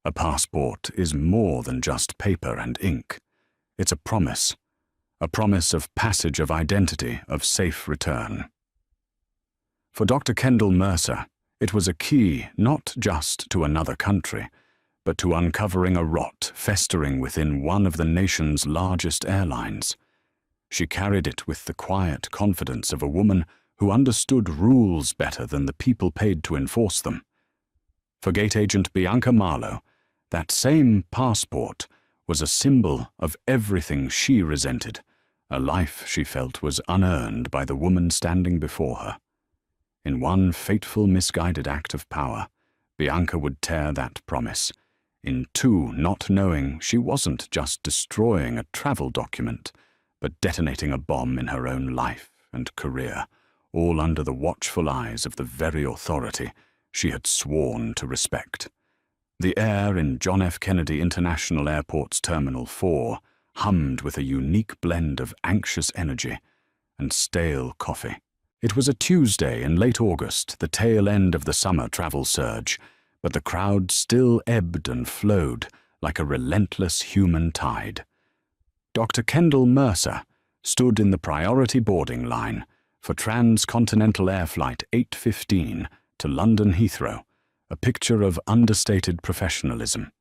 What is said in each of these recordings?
A passport is more than just paper and ink. It's a promise of passage of identity, of safe return. For Dr. Kendall Mercer, it was a key not just to another country, but to uncovering a rot festering within one of the nation's largest airlines. She carried it with the quiet confidence of a woman who understood rules better than the people paid to enforce them. For gate agent Bianca Marlowe, that same passport was a symbol of everything she resented, a life she felt was unearned by the woman standing before her. In one fateful misguided act of power, Bianca would tear that promise. In two, not knowing she wasn't just destroying a travel document, but detonating a bomb in her own life and career, all under the watchful eyes of the very authority she had sworn to respect. The air in John F. Kennedy International Airport's Terminal 4 hummed with a unique blend of anxious energy and stale coffee. It was a Tuesday in late August, the tail end of the summer travel surge, but the crowd still ebbed and flowed like a relentless human tide. Dr. Kendall Mercer stood in the priority boarding line for Transcontinental Air Flight 815 to London Heathrow, a picture of understated professionalism.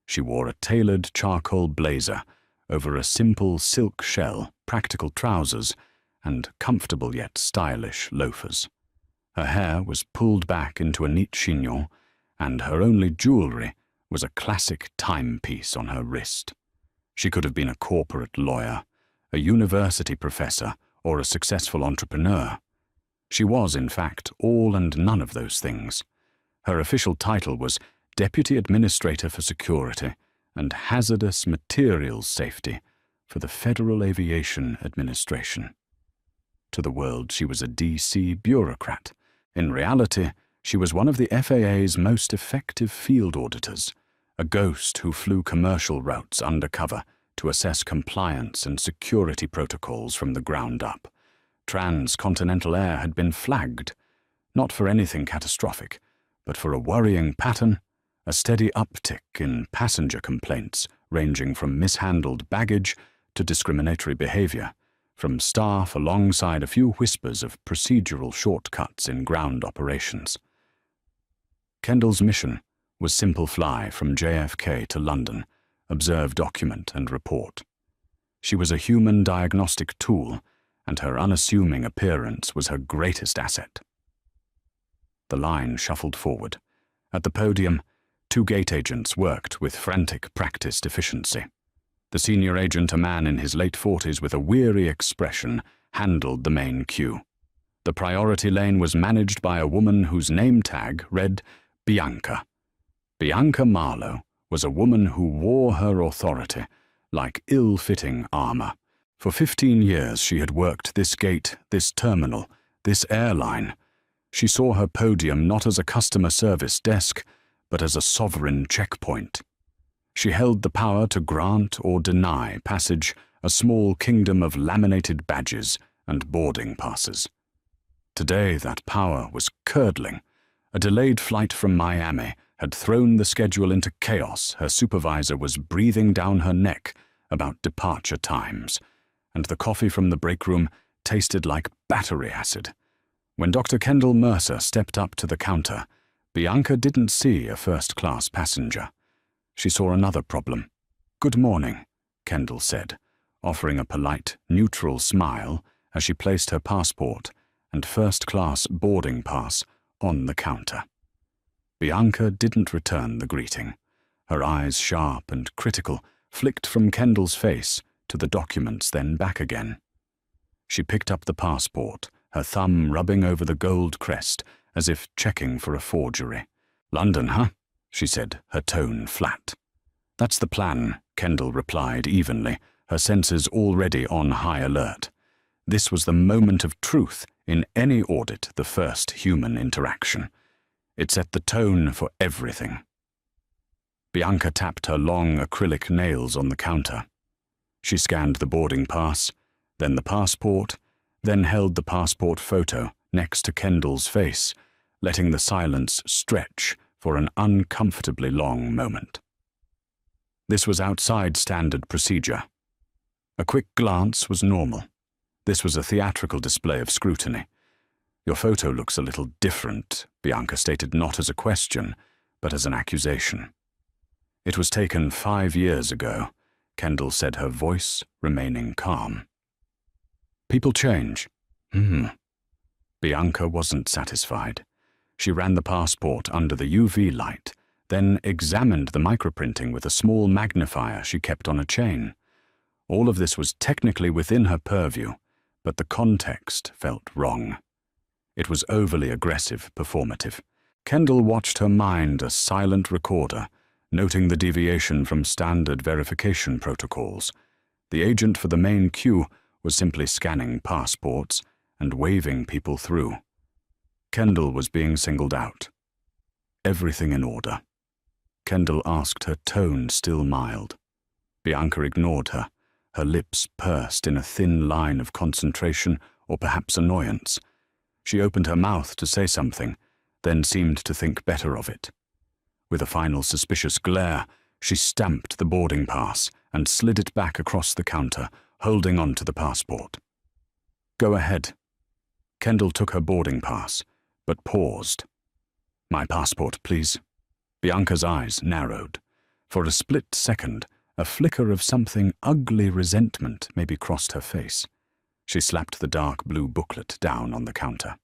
She wore a tailored charcoal blazer over a simple silk shell, practical trousers, and comfortable yet stylish loafers. Her hair was pulled back into a neat chignon, and her only jewelry was a classic timepiece on her wrist. She could have been a corporate lawyer, a university professor, or a successful entrepreneur. She was, in fact, all and none of those things. Her official title was Deputy Administrator for Security and Hazardous Materials Safety for the Federal Aviation Administration. To the world, she was a DC bureaucrat. In reality, she was one of the FAA's most effective field auditors, a ghost who flew commercial routes undercover to assess compliance and security protocols from the ground up. Transcontinental Air had been flagged, not for anything catastrophic, but for a worrying pattern, a steady uptick in passenger complaints ranging from mishandled baggage to discriminatory behavior, from staff alongside a few whispers of procedural shortcuts in ground operations. Kendall's mission was simple fly from JFK to London, observe, document, and report. She was a human diagnostic tool, and her unassuming appearance was her greatest asset. The line shuffled forward. At the podium, two gate agents worked with frantic, practiced efficiency. The senior agent, a man in his late 40s with a weary expression, handled the main queue. The priority lane was managed by a woman whose name tag read Bianca. Bianca Marlowe was a woman who wore her authority like ill-fitting armor. For 15 years she had worked this gate, this terminal, this airline. She saw her podium not as a customer service desk, but as a sovereign checkpoint. She held the power to grant or deny passage, a small kingdom of laminated badges and boarding passes. Today that power was curdling. A delayed flight from Miami had thrown the schedule into chaos. Her supervisor was breathing down her neck about departure times, and the coffee from the break room tasted like battery acid. When Dr. Kendall Mercer stepped up to the counter, Bianca didn't see a first-class passenger. She saw another problem. "Good morning," Kendall said, offering a polite, neutral smile as she placed her passport and first-class boarding pass on the counter. Bianca didn't return the greeting. Her eyes, sharp and critical, flicked from Kendall's face to the documents, then back again. She picked up the passport, her thumb rubbing over the gold crest as if checking for a forgery. "London, huh?" she said, her tone flat. "That's the plan," Kendall replied evenly, her senses already on high alert. This was the moment of truth in any audit, the first human interaction. It set the tone for everything. Bianca tapped her long acrylic nails on the counter. She scanned the boarding pass, then the passport, then held the passport photo next to Kendall's face, letting the silence stretch for an uncomfortably long moment. This was outside standard procedure. A quick glance was normal. This was a theatrical display of scrutiny. "Your photo looks a little different," Bianca stated, not as a question, but as an accusation. "It was taken 5 years ago," Kendall said, her voice remaining calm. "People change." Bianca wasn't satisfied. She ran the passport under the UV light, then examined the microprinting with a small magnifier she kept on a chain. All of this was technically within her purview, but the context felt wrong. It was overly aggressive, performative. Kendall watched her mind a silent recorder, noting the deviation from standard verification protocols. The agent for the main queue was simply scanning passports and waving people through. Kendall was being singled out. "Everything in order?" Kendall asked, her tone still mild. Bianca ignored her, her lips pursed in a thin line of concentration or perhaps annoyance. She opened her mouth to say something, then seemed to think better of it. With a final suspicious glare, she stamped the boarding pass and slid it back across the counter, holding on to the passport. "Go ahead." Kendall took her boarding pass, but paused. "My passport, please." Bianca's eyes narrowed. For a split second, a flicker of something ugly resentment maybe crossed her face. She slapped the dark blue booklet down on the counter.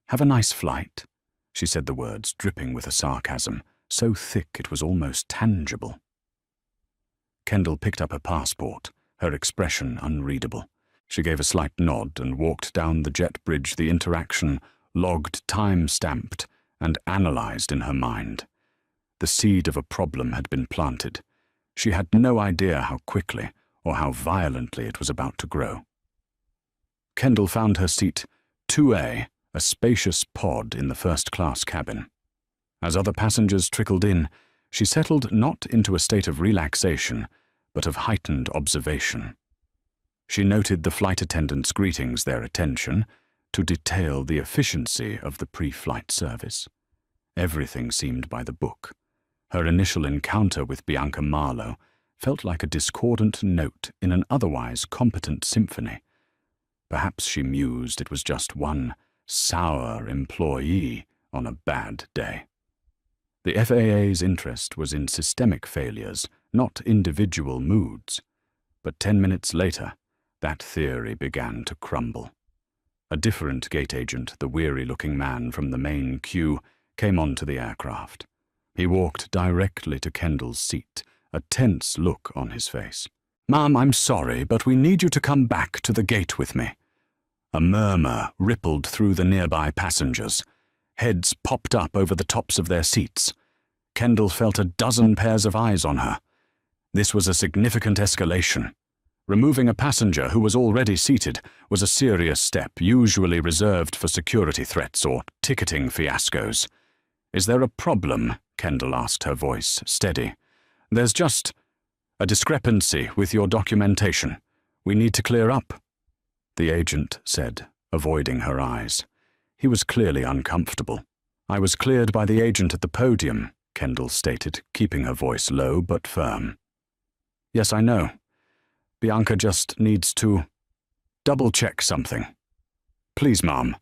"Have a nice flight," she said, the words dripping with a sarcasm, so thick it was almost tangible. Kendall picked up her passport, her expression unreadable. She gave a slight nod and walked down the jet bridge, the interaction logged, time-stamped, and analyzed in her mind. The seed of a problem had been planted. She had no idea how quickly or how violently it was about to grow. Kendall found her seat 2A, a spacious pod in the first-class cabin. As other passengers trickled in, she settled not into a state of relaxation, but of heightened observation. She noted the flight attendants' greetings their attention to detail the efficiency of the pre-flight service. Everything seemed by the book. Her initial encounter with Bianca Marlowe felt like a discordant note in an otherwise competent symphony. Perhaps, she mused, it was just one sour employee on a bad day. The FAA's interest was in systemic failures, not individual moods. But 10 minutes later, that theory began to crumble. A different gate agent, the weary-looking man from the main queue, came onto the aircraft. He walked directly to Kendall's seat, a tense look on his face. "Ma'am, I'm sorry, but we need you to come back to the gate with me." A murmur rippled through the nearby passengers. Heads popped up over the tops of their seats. Kendall felt a dozen pairs of eyes on her. This was a significant escalation. Removing a passenger who was already seated was a serious step, usually reserved for security threats or ticketing fiascos. "Is there a problem?" Kendall asked, her voice steady. "There's just a discrepancy with your documentation. We need to clear up," the agent said, avoiding her eyes. He was clearly uncomfortable. "I was cleared by the agent at the podium," Kendall stated, keeping her voice low but firm. "Yes, I know. Bianca just needs to double-check something. Please, ma'am,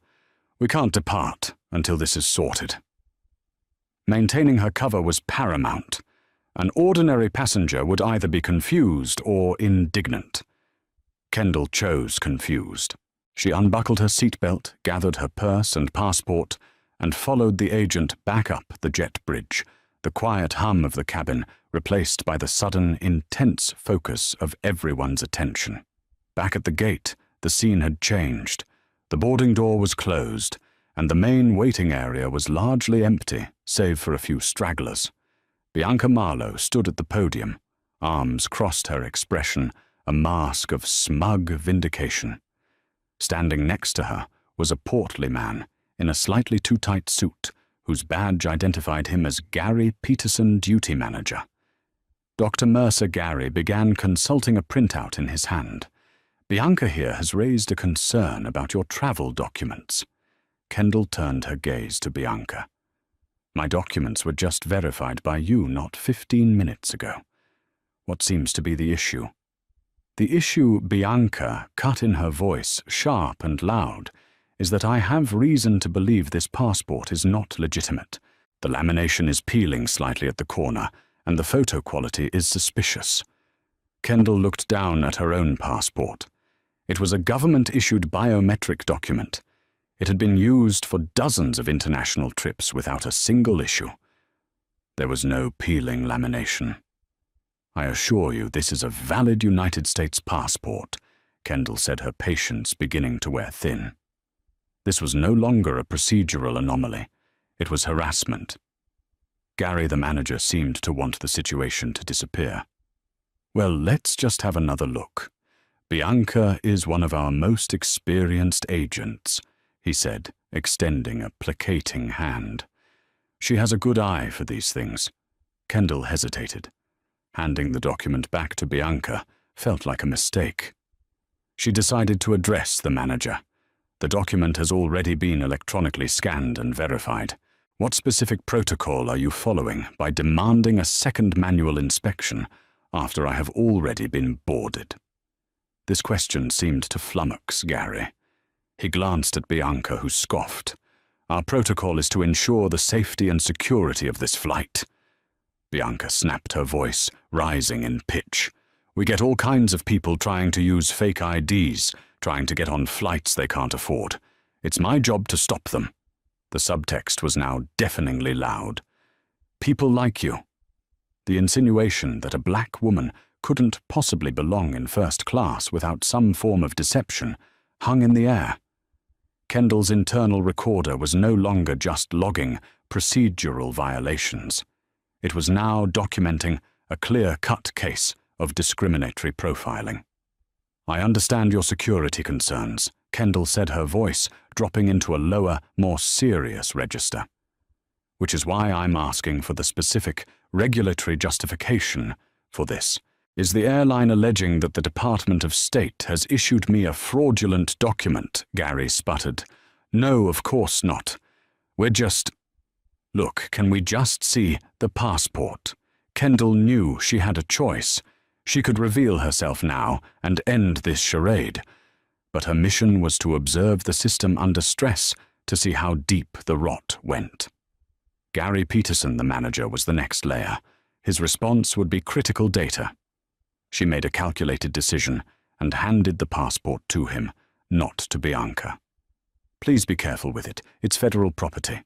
we can't depart until this is sorted." Maintaining her cover was paramount. An ordinary passenger would either be confused or indignant. Kendall chose confused. She unbuckled her seatbelt, gathered her purse and passport, and followed the agent back up the jet bridge, the quiet hum of the cabin replaced by the sudden, intense focus of everyone's attention. Back at the gate, the scene had changed. The boarding door was closed, and the main waiting area was largely empty, save for a few stragglers. Bianca Marlowe stood at the podium, arms crossed, her expression a mask of smug vindication. Standing next to her was a portly man in a slightly too tight suit, whose badge identified him as Gary Peterson, duty manager. Dr. Mercer Gary began consulting a printout in his hand. "Bianca here has raised a concern about your travel documents." Kendall turned her gaze to Bianca. My documents were just verified by you not 15 minutes ago. What seems to be the issue? The issue, Bianca, cut in her voice, sharp and loud, is that I have reason to believe this passport is not legitimate. The lamination is peeling slightly at the corner, and the photo quality is suspicious. Kendall looked down at her own passport. It was a government-issued biometric document. It had been used for dozens of international trips without a single issue. There was no peeling lamination. I assure you this is a valid United States passport, Kendall said, her patience beginning to wear thin. This was no longer a procedural anomaly. It was harassment. Gary, the manager, seemed to want the situation to disappear. Well, let's just have another look. Bianca is one of our most experienced agents, he said, extending a placating hand. She has a good eye for these things. Kendall hesitated. Handing the document back to Bianca felt like a mistake. She decided to address the manager. The document has already been electronically scanned and verified. What specific protocol are you following by demanding a second manual inspection after I have already been boarded? This question seemed to flummox Gary. He glanced at Bianca, who scoffed. Our protocol is to ensure the safety and security of this flight. Bianca snapped, her voice rising in pitch. We get all kinds of people trying to use fake IDs, trying to get on flights they can't afford. It's my job to stop them. The subtext was now deafeningly loud. People like you. The insinuation that a black woman couldn't possibly belong in first class without some form of deception hung in the air. Kendall's internal recorder was no longer just logging procedural violations. It was now documenting a clear-cut case of discriminatory profiling. I understand your security concerns, Kendall said, her voice dropping into a lower, more serious register. Which is why I'm asking for the specific regulatory justification for this. Is the airline alleging that the Department of State has issued me a fraudulent document? Gary sputtered. No, of course not. We're just... Look, can we just see the passport? Kendall knew she had a choice. She could reveal herself now and end this charade. But her mission was to observe the system under stress to see how deep the rot went. Gary Peterson, the manager, was the next layer. His response would be critical data. She made a calculated decision and handed the passport to him, not to Bianca. Please be careful with it. It's federal property.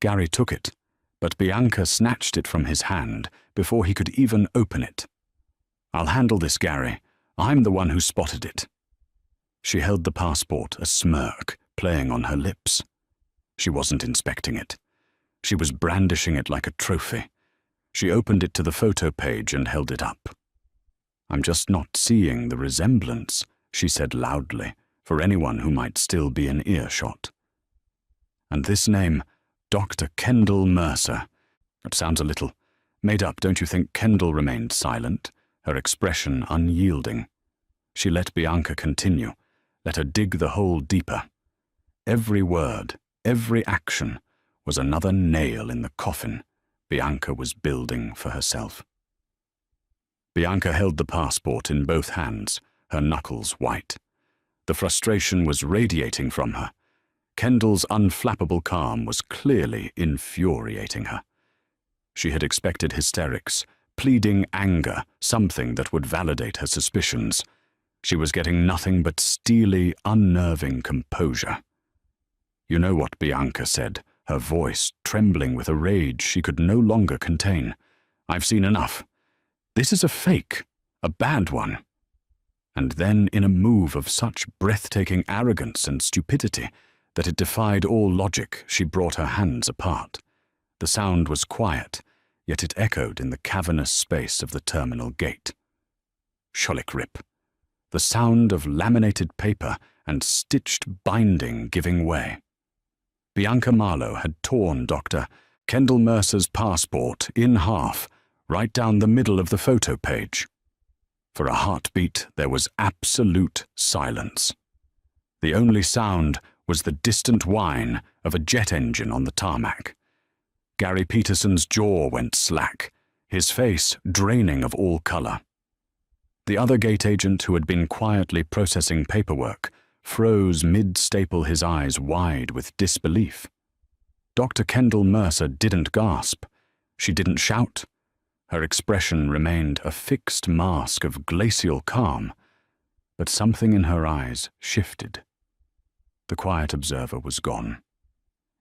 Gary took it, but Bianca snatched it from his hand before he could even open it. I'll handle this, Gary. I'm the one who spotted it. She held the passport, a smirk playing on her lips. She wasn't inspecting it. She was brandishing it like a trophy. She opened it to the photo page and held it up. I'm just not seeing the resemblance, she said loudly, for anyone who might still be in earshot. And this name, Dr. Kendall Mercer. It sounds a little made up, don't you think? Kendall remained silent, her expression unyielding. She let Bianca continue, let her dig the hole deeper. Every word, every action was another nail in the coffin Bianca was building for herself. Bianca held the passport in both hands, her knuckles white. The frustration was radiating from her. Kendall's unflappable calm was clearly infuriating her. She had expected hysterics, pleading anger, something that would validate her suspicions. She was getting nothing but steely, unnerving composure. You know what Bianca said, her voice trembling with a rage she could no longer contain. I've seen enough. This is a fake, a bad one. And then, in a move of such breathtaking arrogance and stupidity that it defied all logic, she brought her hands apart. The sound was quiet, yet it echoed in the cavernous space of the terminal gate. Shollick rip. The sound of laminated paper and stitched binding giving way. Bianca Marlowe had torn Dr. Kendall Mercer's passport in half, right down the middle of the photo page. For a heartbeat, there was absolute silence. The only sound was the distant whine of a jet engine on the tarmac. Gary Peterson's jaw went slack, his face draining of all color. The other gate agent, who had been quietly processing paperwork, froze mid-staple, his eyes wide with disbelief. Dr. Kendall Mercer didn't gasp. She didn't shout. Her expression remained a fixed mask of glacial calm, but something in her eyes shifted. The quiet observer was gone.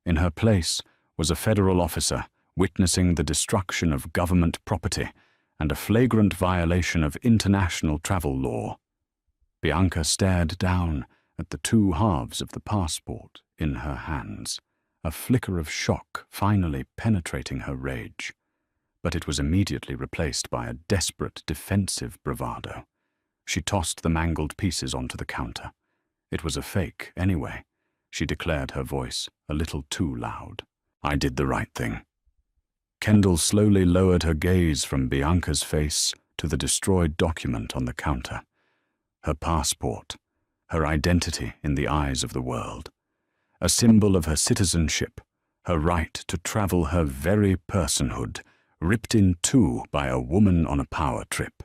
In her place was a federal officer witnessing the destruction of government property and a flagrant violation of international travel law. Bianca stared down at the two halves of the passport in her hands, a flicker of shock finally penetrating her rage. But it was immediately replaced by a desperate defensive bravado. She tossed the mangled pieces onto the counter. It was a fake, anyway, she declared, her voice a little too loud. I did the right thing. Kendall slowly lowered her gaze from Bianca's face to the destroyed document on the counter. Her passport, her identity in the eyes of the world. A symbol of her citizenship, her right to travel, her very personhood, ripped in two by a woman on a power trip.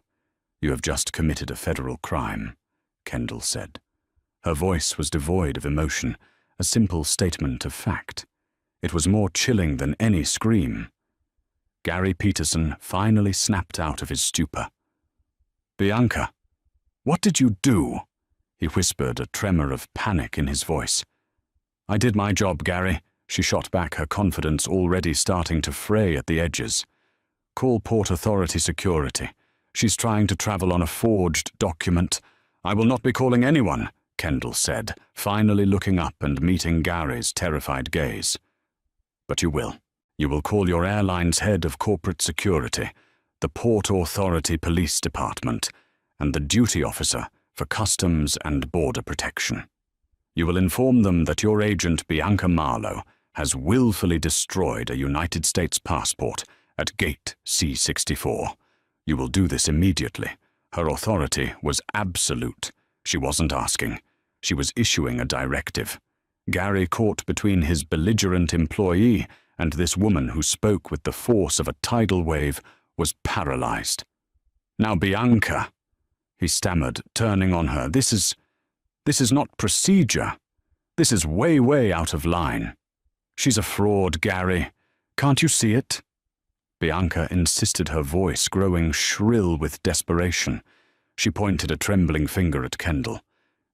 You have just committed a federal crime, Kendall said. Her voice was devoid of emotion, a simple statement of fact. It was more chilling than any scream. Gary Peterson finally snapped out of his stupor. Bianca, what did you do? He whispered, a tremor of panic in his voice. I did my job, Gary, she shot back, her confidence already starting to fray at the edges. Call Port Authority security. She's trying to travel on a forged document. I will not be calling anyone, Kendall said, finally looking up and meeting Gary's terrified gaze. But you will. You will call your airline's head of corporate security, the Port Authority Police Department, and the duty officer for Customs and Border Protection. You will inform them that your agent Bianca Marlowe has willfully destroyed a United States passport at Gate C-64. You will do this immediately. Her authority was absolute. She wasn't asking. She was issuing a directive. Gary, caught between his belligerent employee and this woman who spoke with the force of a tidal wave, was paralyzed. Now, Bianca, he stammered, turning on her, this is not procedure. This is way out of line. She's a fraud, Gary. Can't you see it? Bianca insisted, her voice growing shrill with desperation. She pointed a trembling finger at Kendall.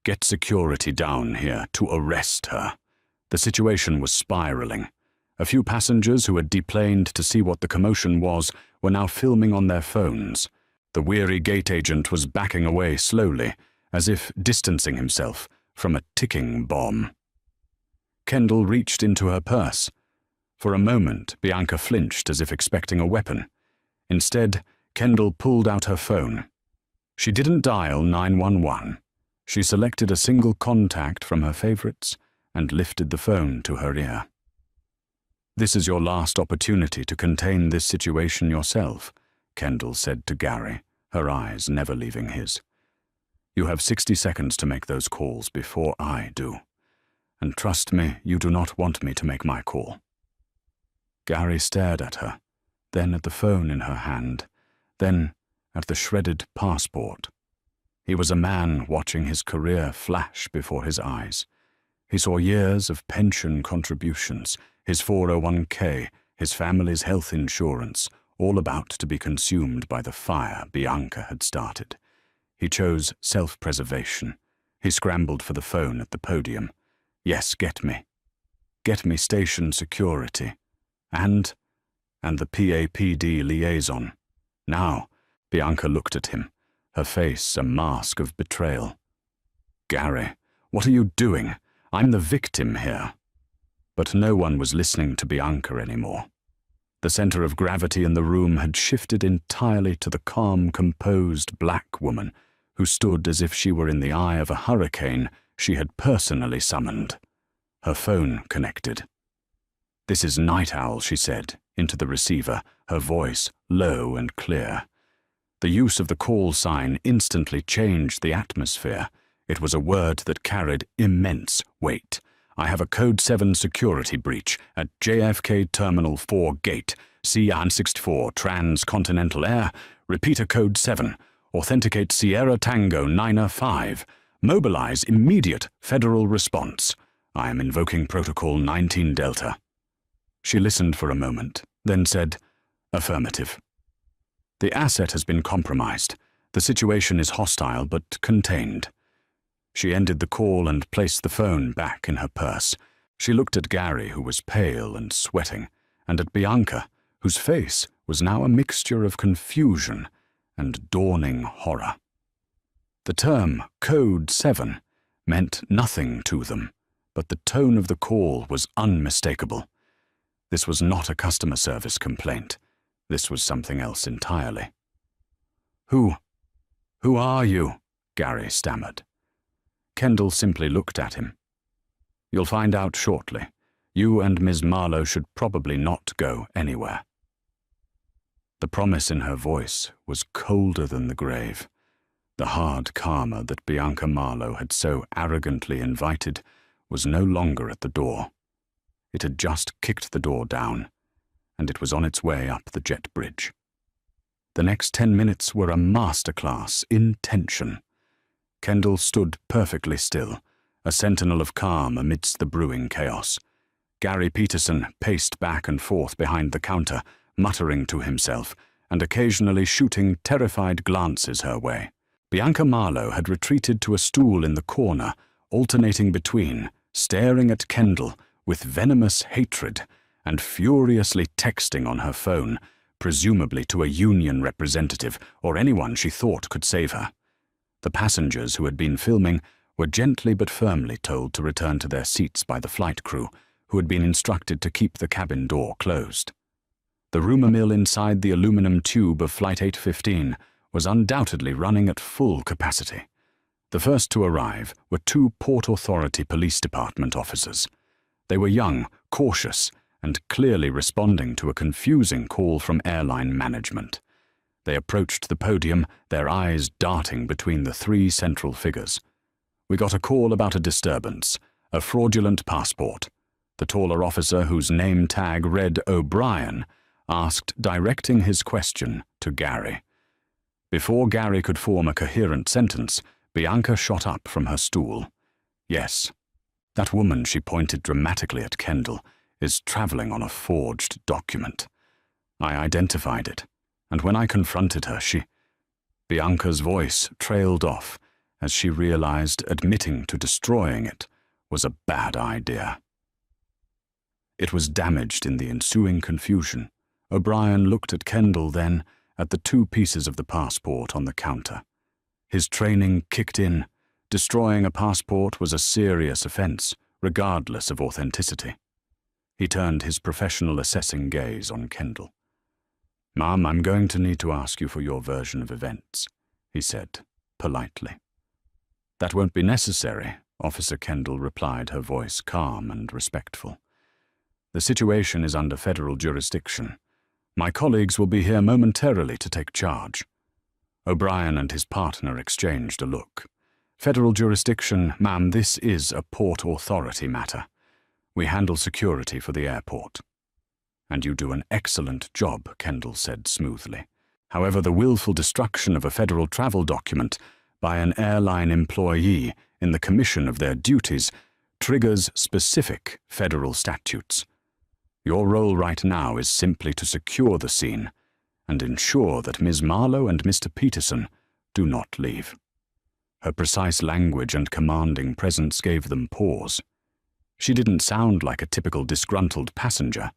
Get security down here to arrest her. The situation was spiraling. A few passengers who had deplaned to see what the commotion was were now filming on their phones. The weary gate agent was backing away slowly, as if distancing himself from a ticking bomb. Kendall reached into her purse. For a moment, Bianca flinched as if expecting a weapon. Instead, Kendall pulled out her phone. She didn't dial 911. She selected a single contact from her favorites and lifted the phone to her ear. This is your last opportunity to contain this situation yourself, Kendall said to Gary, her eyes never leaving his. You have 60 seconds to make those calls before I do. And trust me, you do not want me to make my call. Gary stared at her, then at the phone in her hand, then at the shredded passport. He was a man watching his career flash before his eyes. He saw years of pension contributions, his 401k, his family's health insurance, all about to be consumed by the fire Bianca had started. He chose self-preservation. He scrambled for the phone at the podium. Yes, get me. Get me station security. And the PAPD liaison. Now, Bianca looked at him, her face a mask of betrayal. Gary, what are you doing? I'm the victim here. But no one was listening to Bianca anymore. The center of gravity in the room had shifted entirely to the calm, composed black woman who stood as if she were in the eye of a hurricane she had personally summoned. Her phone connected. This is Night Owl, she said, into the receiver, her voice low and clear. The use of the call sign instantly changed the atmosphere. It was a word that carried immense weight. I have a Code 7 security breach at JFK Terminal 4 Gate, CN64 Transcontinental Air. Repeater Code 7. Authenticate Sierra Tango 905. Mobilize immediate federal response. I am invoking Protocol 19 Delta. She listened for a moment, then said, "Affirmative." The asset has been compromised. The situation is hostile but contained. She ended the call and placed the phone back in her purse. She looked at Gary, who was pale and sweating, and at Bianca, whose face was now a mixture of confusion and dawning horror. The term Code 7 meant nothing to them, but the tone of the call was unmistakable. This was not a customer service complaint. This was something else entirely. Who are you?" Gary stammered. Kendall simply looked at him. "You'll find out shortly. You and Ms. Marlowe should probably not go anywhere." The promise in her voice was colder than the grave. The hard karma that Bianca Marlowe had so arrogantly invited was no longer at the door. It had just kicked the door down, and it was on its way up the jet bridge. The next 10 minutes were a masterclass in tension. Kendall stood perfectly still, a sentinel of calm amidst the brewing chaos. Gary Peterson paced back and forth behind the counter, muttering to himself, and occasionally shooting terrified glances her way. Bianca Marlowe had retreated to a stool in the corner, alternating between staring at Kendall with venomous hatred and furiously texting on her phone, presumably to a union representative or anyone she thought could save her. The passengers who had been filming were gently but firmly told to return to their seats by the flight crew, who had been instructed to keep the cabin door closed. The rumor mill inside the aluminum tube of Flight 815 was undoubtedly running at full capacity. The first to arrive were 2 Port Authority Police Department officers. They were young, cautious, and clearly responding to a confusing call from airline management. They approached the podium, their eyes darting between the 3 central figures. "We got a call about a disturbance, a fraudulent passport." The taller officer, whose name tag read O'Brien, asked, directing his question to Gary. Before Gary could form a coherent sentence, Bianca shot up from her stool. "Yes, that woman," she pointed dramatically at Kendall, "is traveling on a forged document. I identified it, and when I confronted her, Bianca's voice trailed off as she realized admitting to destroying it was a bad idea. It was damaged in the ensuing confusion. O'Brien looked at Kendall, then at the 2 pieces of the passport on the counter. His training kicked in. Destroying a passport was a serious offense, regardless of authenticity. He turned his professional assessing gaze on Kendall. "Ma'am, I'm going to need to ask you for your version of events," he said, politely. "That won't be necessary," Officer Kendall replied, her voice calm and respectful. "The situation is under federal jurisdiction. My colleagues will be here momentarily to take charge." O'Brien and his partner exchanged a look. "Federal jurisdiction, ma'am, this is a Port Authority matter. We handle security for the airport." "And you do an excellent job," Kendall said smoothly. "However, the willful destruction of a federal travel document by an airline employee in the commission of their duties triggers specific federal statutes. Your role right now is simply to secure the scene and ensure that Ms. Marlowe and Mr. Peterson do not leave." Her precise language and commanding presence gave them pause. She didn't sound like a typical disgruntled passenger.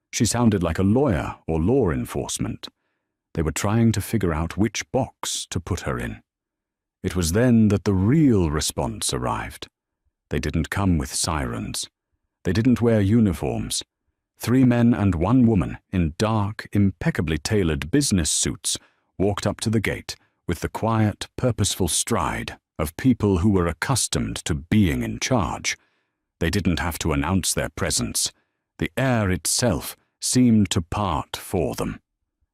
She sounded like a lawyer or law enforcement. They were trying to figure out which box to put her in. It was then that the real response arrived. They didn't come with sirens. They didn't wear uniforms. 3 men and 1 woman in dark, impeccably tailored business suits walked up to the gate with the quiet, purposeful stride of people who were accustomed to being in charge. They didn't have to announce their presence. The air itself seemed to part for them.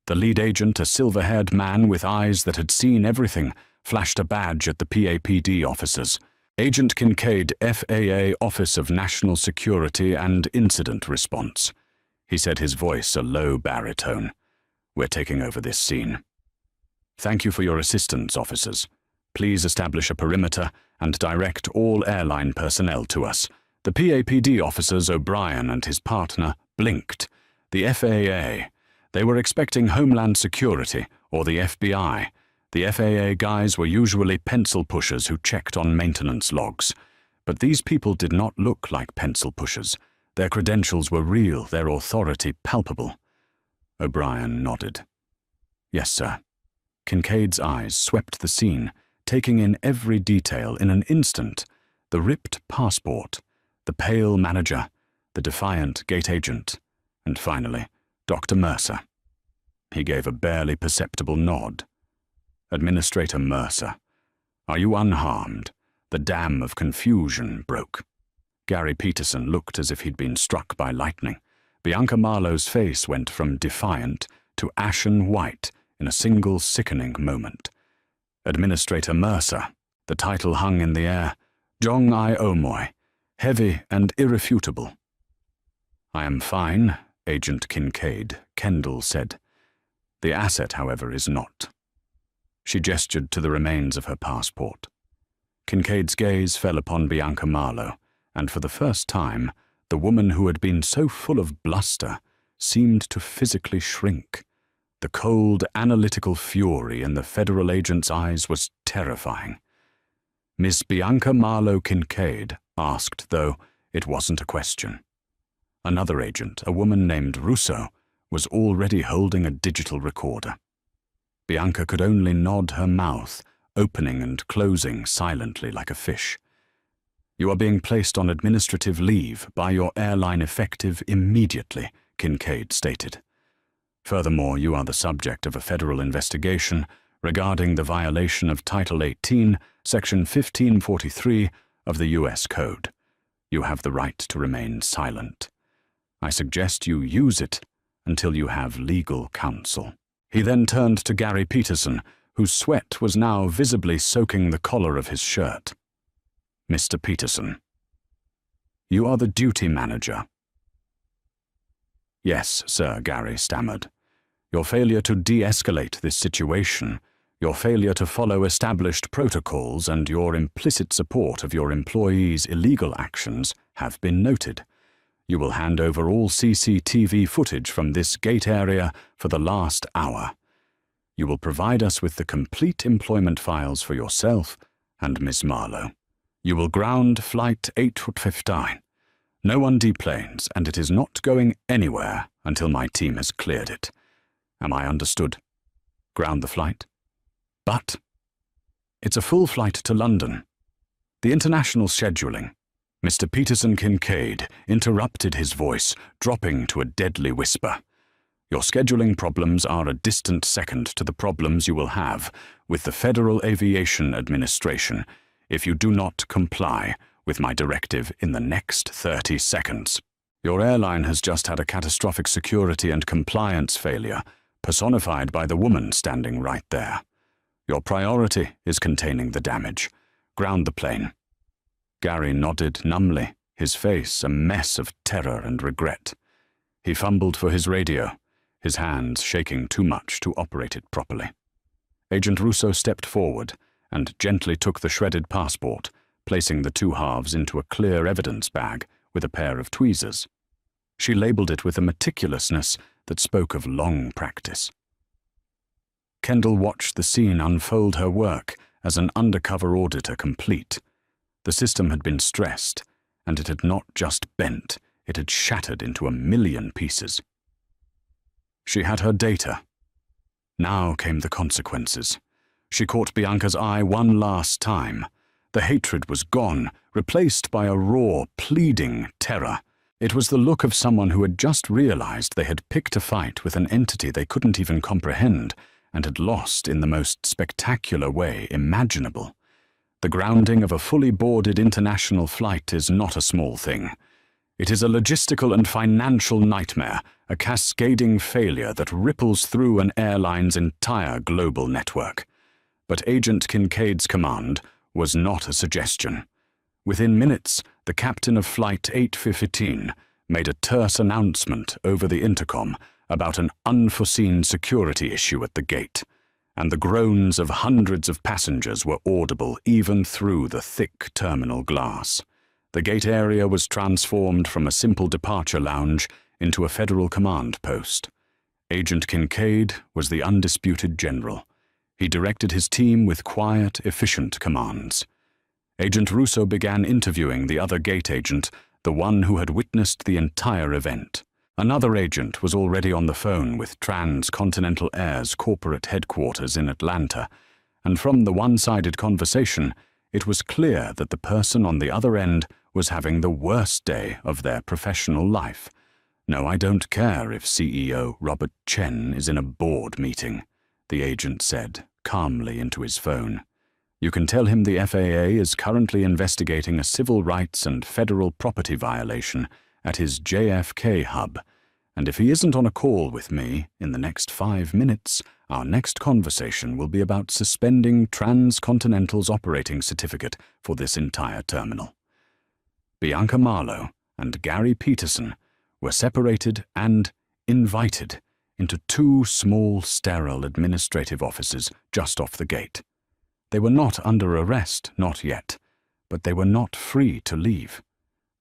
The lead agent, a silver-haired man with eyes that had seen everything, flashed a badge at the PAPD officers. Agent Kincaid, FAA, Office of National Security and Incident Response. He said, his voice a low baritone. We're taking over this scene. Thank you for your assistance, officers. Please establish a perimeter and direct all airline personnel to us. The PAPD officers, O'Brien and his partner, blinked. The FAA. They were expecting Homeland Security or the FBI. The FAA guys were usually pencil pushers who checked on maintenance logs. But these people did not look like pencil pushers. Their credentials were real, their authority palpable. O'Brien nodded. Yes, sir. Kincaid's eyes swept the scene, taking in every detail in an instant. The ripped passport, the pale manager, the defiant gate agent, and finally, Dr. Mercer. He gave a barely perceptible nod. Administrator Mercer, are you unharmed? The dam of confusion broke. Gary Peterson looked as if he'd been struck by lightning. Bianca Marlowe's face went from defiant to ashen white in a single sickening moment. Administrator Mercer, the title hung in the air, Jong-I Omoy, heavy and irrefutable. I am fine, Agent Kincaid, Kendall said. The asset, however, is not. She gestured to the remains of her passport. Kincaid's gaze fell upon Bianca Marlowe, and for the first time, the woman who had been so full of bluster seemed to physically shrink. The cold, analytical fury in the federal agent's eyes was terrifying. Miss Bianca Marlowe Kincaid asked, though it wasn't a question. Another agent, a woman named Russo, was already holding a digital recorder. Bianca could only nod her mouth, opening and closing silently like a fish. You are being placed on administrative leave by your airline effective immediately, Kincaid stated. Furthermore, you are the subject of a federal investigation regarding the violation of Title 18, Section 1543 of the U.S. Code. You have the right to remain silent. I suggest you use it until you have legal counsel. He then turned to Gary Peterson, whose sweat was now visibly soaking the collar of his shirt. Mr. Peterson, you are the duty manager. Yes, sir, Gary stammered. Your failure to de-escalate this situation, your failure to follow established protocols, and your implicit support of your employees' illegal actions have been noted. You will hand over all CCTV footage from this gate area for the last hour. You will provide us with the complete employment files for yourself and Miss Marlowe. You will ground Flight 815. No one deplanes, and it is not going anywhere until my team has cleared it. Am I understood? Ground the flight? But it's a full flight to London. The international scheduling. Mr. Peterson Kincaid interrupted his voice, dropping to a deadly whisper. Your scheduling problems are a distant second to the problems you will have with the Federal Aviation Administration if you do not comply with my directive in the next 30 seconds. Your airline has just had a catastrophic security and compliance failure, personified by the woman standing right there. Your priority is containing the damage. Ground the plane. Gary nodded numbly, his face a mess of terror and regret. He fumbled for his radio, his hands shaking too much to operate it properly. Agent Russo stepped forward and gently took the shredded passport, placing the two halves into a clear evidence bag with a pair of tweezers. She labeled it with a meticulousness that spoke of long practice. Kendall watched the scene unfold her work as an undercover auditor complete. The system had been stressed, and it had not just bent, it had shattered into a million pieces. She had her data. Now came the consequences. She caught Bianca's eye one last time. The hatred was gone, replaced by a raw, pleading terror. It was the look of someone who had just realized they had picked a fight with an entity they couldn't even comprehend and had lost in the most spectacular way imaginable. The grounding of a fully boarded international flight is not a small thing. It is a logistical and financial nightmare, a cascading failure that ripples through an airline's entire global network. But Agent Kincaid's command was not a suggestion. Within minutes, the captain of Flight 815 made a terse announcement over the intercom about an unforeseen security issue at the gate, and the groans of hundreds of passengers were audible even through the thick terminal glass. The gate area was transformed from a simple departure lounge into a federal command post. Agent Kincaid was the undisputed general. He directed his team with quiet, efficient commands. Agent Russo began interviewing the other gate agent, the one who had witnessed the entire event. Another agent was already on the phone with Transcontinental Air's corporate headquarters in Atlanta, and from the one-sided conversation, it was clear that the person on the other end was having the worst day of their professional life. "No, I don't care if CEO Robert Chen is in a board meeting," the agent said calmly into his phone. "You can tell him the FAA is currently investigating a civil rights and federal property violation at his JFK hub, and if he isn't on a call with me in the next 5 minutes, our next conversation will be about suspending Transcontinental's operating certificate for this entire terminal." Bianca Marlowe and Gary Peterson were separated and invited into 2 small, sterile administrative offices just off the gate. They were not under arrest, not yet, but they were not free to leave.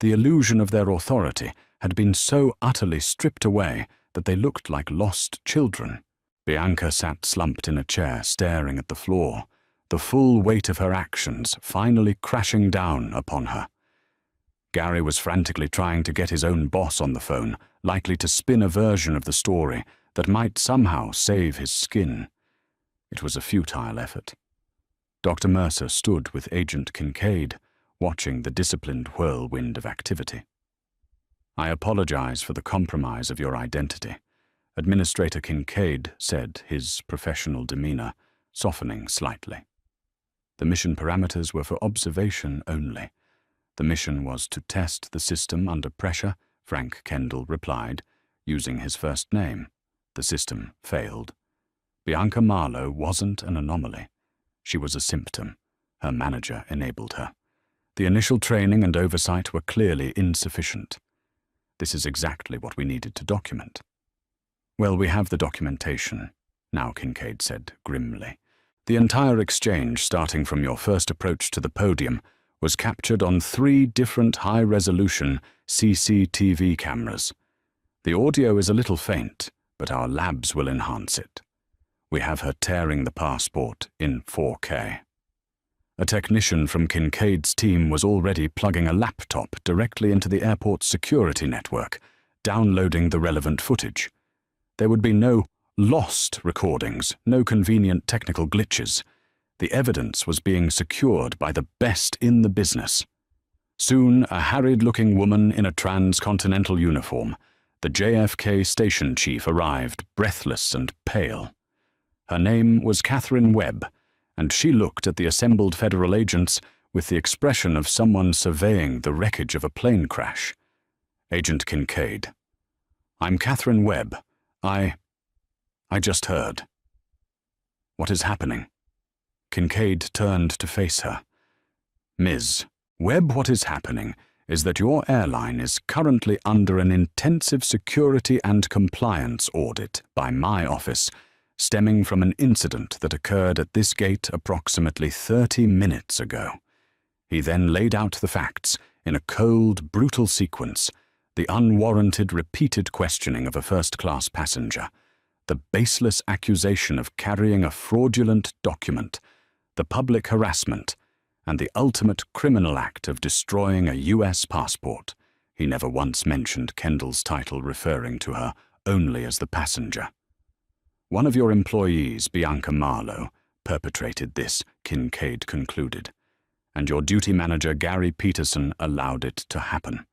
The illusion of their authority had been so utterly stripped away that they looked like lost children. Bianca sat slumped in a chair, staring at the floor, the full weight of her actions finally crashing down upon her. Gary was frantically trying to get his own boss on the phone, likely to spin a version of the story that might somehow save his skin. It was a futile effort. Dr. Mercer stood with Agent Kincaid, watching the disciplined whirlwind of activity. "I apologize for the compromise of your identity," Administrator Kincaid said, his professional demeanor softening slightly. "The mission parameters were for observation only. The mission was to test the system under pressure," Frank Kendall replied, using his first name. The system failed. Bianca Marlowe wasn't an anomaly. She was a symptom. Her manager enabled her. The initial training and oversight were clearly insufficient. This is exactly what we needed to document. "Well, we have the documentation," now Kincaid said grimly. "The entire exchange, starting from your first approach to the podium, was captured on 3 different high-resolution CCTV cameras. The audio is a little faint, but our labs will enhance it. We have her tearing the passport in 4K. A technician from Kincaid's team was already plugging a laptop directly into the airport's security network, downloading the relevant footage. There would be no lost recordings, no convenient technical glitches. The evidence was being secured by the best in the business. Soon, a harried-looking woman in a transcontinental uniform, the JFK station chief, arrived, breathless and pale. Her name was Catherine Webb, and she looked at the assembled federal agents with the expression of someone surveying the wreckage of a plane crash. "Agent Kincaid. I'm Catherine Webb. I just heard." "What is happening?" Kincaid turned to face her. "Ms. Webb, what is happening is that your airline is currently under an intensive security and compliance audit by my office, stemming from an incident that occurred at this gate approximately 30 minutes ago." He then laid out the facts in a cold, brutal sequence: the unwarranted, repeated questioning of a first-class passenger, the baseless accusation of carrying a fraudulent document, the public harassment, and the ultimate criminal act of destroying a U.S. passport. He never once mentioned Kendall's title, referring to her only as the passenger. "One of your employees, Bianca Marlowe, perpetrated this," Kincaid concluded, "and your duty manager, Gary Peterson, allowed it to happen.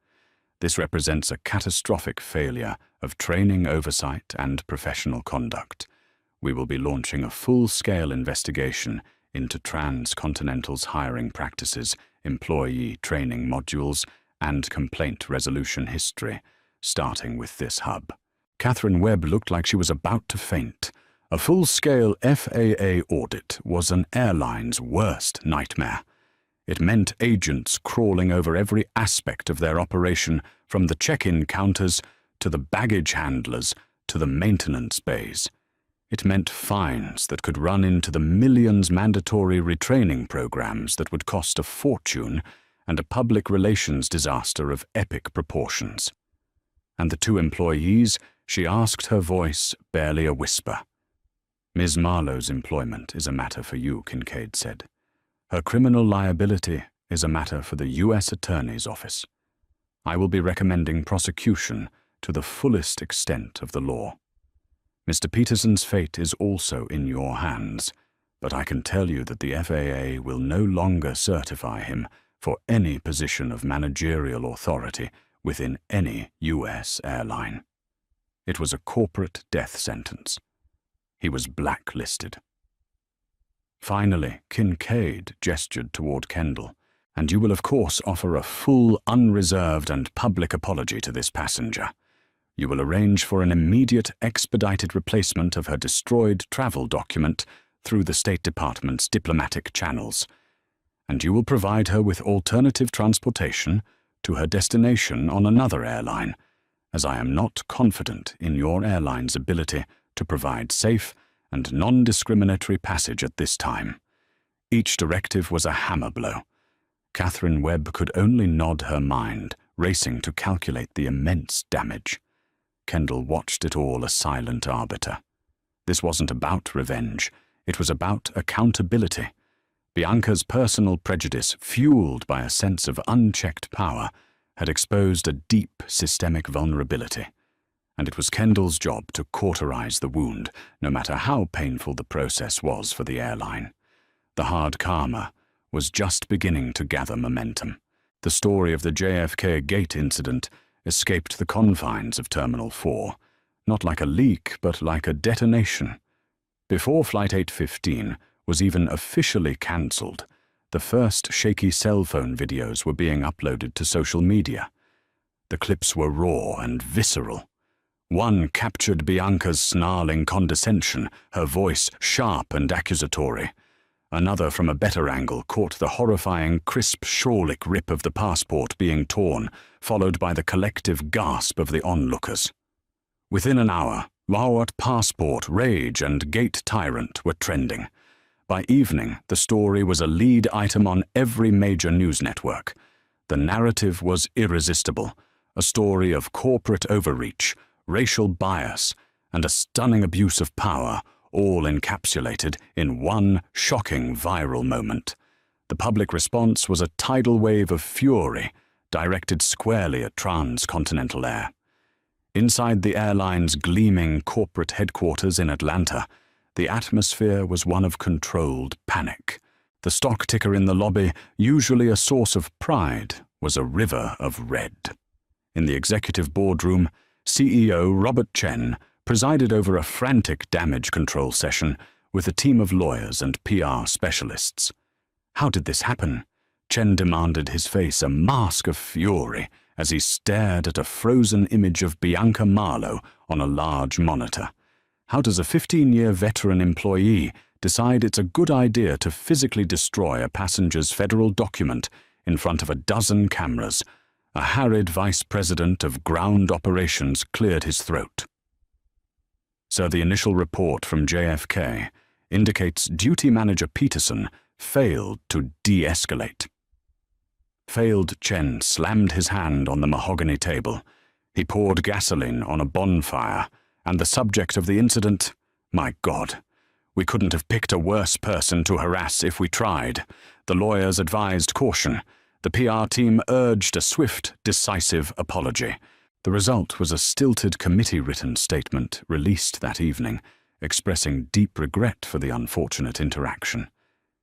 This represents a catastrophic failure of training oversight and professional conduct. We will be launching a full-scale investigation into Transcontinental's hiring practices, employee training modules, and complaint resolution history, starting with this hub." Catherine Webb looked like she was about to faint. A full-scale FAA audit was an airline's worst nightmare. It meant agents crawling over every aspect of their operation, from the check-in counters to the baggage handlers to the maintenance bays. It meant fines that could run into the millions, mandatory retraining programs that would cost a fortune, and a public relations disaster of epic proportions. And the two employees, she asked, her voice barely a whisper. Ms. Marlowe's employment is a matter for you, Kincaid said. Her criminal liability is a matter for the U.S. Attorney's Office. I will be recommending prosecution to the fullest extent of the law. Mr. Peterson's fate is also in your hands, but I can tell you that the FAA will no longer certify him for any position of managerial authority within any U.S. airline. It was a corporate death sentence. He was blacklisted. Finally, Kincaid gestured toward Kendall. And you will of course offer a full, unreserved and public apology to this passenger. You will arrange for an immediate, expedited replacement of her destroyed travel document through the State Department's diplomatic channels. And you will provide her with alternative transportation to her destination on another airline, as I am not confident in your airline's ability to provide safe and non-discriminatory passage at this time. Each directive was a hammer blow. Catherine Webb could only nod her mind, racing to calculate the immense damage. Kendall watched it all, a silent arbiter. This wasn't about revenge. It was about accountability. Bianca's personal prejudice, fueled by a sense of unchecked power, had exposed a deep systemic vulnerability. And it was Kendall's job to cauterize the wound, no matter how painful the process was for the airline. The hard karma was just beginning to gather momentum. The story of the JFK Gate incident escaped the confines of Terminal 4, not like a leak, but like a detonation. Before Flight 815 was even officially cancelled, the first shaky cell phone videos were being uploaded to social media. The clips were raw and visceral. One captured Bianca's snarling condescension, her voice sharp and accusatory. Another, from a better angle, caught the horrifying, crisp, shawlic rip of the passport being torn, followed by the collective gasp of the onlookers. Within an hour, Lawat passport, rage, and gate tyrant were trending. By evening, the story was a lead item on every major news network. The narrative was irresistible, a story of corporate overreach, racial bias, and a stunning abuse of power, all encapsulated in one shocking viral moment. The public response was a tidal wave of fury, directed squarely at transcontinental air. Inside the airline's gleaming corporate headquarters in Atlanta, the atmosphere was one of controlled panic. The stock ticker in the lobby, usually a source of pride, was a river of red. In the executive boardroom, CEO Robert Chen presided over a frantic damage control session with a team of lawyers and PR specialists. How did this happen? Chen demanded, his face a mask of fury as he stared at a frozen image of Bianca Marlowe on a large monitor. How does a 15-year veteran employee decide it's a good idea to physically destroy a passenger's federal document in front of a dozen cameras? A harried vice president of ground operations cleared his throat. So the initial report from JFK indicates duty manager Peterson failed to de-escalate. Failed Chen slammed his hand on the mahogany table. He poured gasoline on a bonfire, and the subject of the incident, my God, we couldn't have picked a worse person to harass if we tried. The lawyers advised caution. The PR team urged a swift, decisive apology. The result was a stilted committee-written statement released that evening, expressing deep regret for the unfortunate interaction.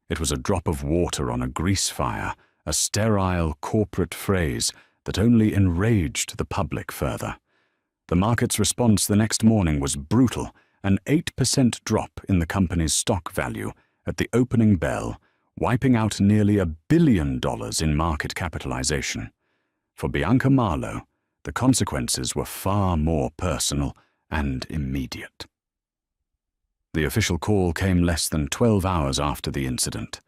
It was a drop of water on a grease fire, a sterile corporate phrase that only enraged the public further. The market's response the next morning was brutal, an 8% drop in the company's stock value at the opening bell, wiping out nearly $1 billion in market capitalization. For Bianca Marlowe, the consequences were far more personal and immediate. The official call came less than 12 hours after the incident.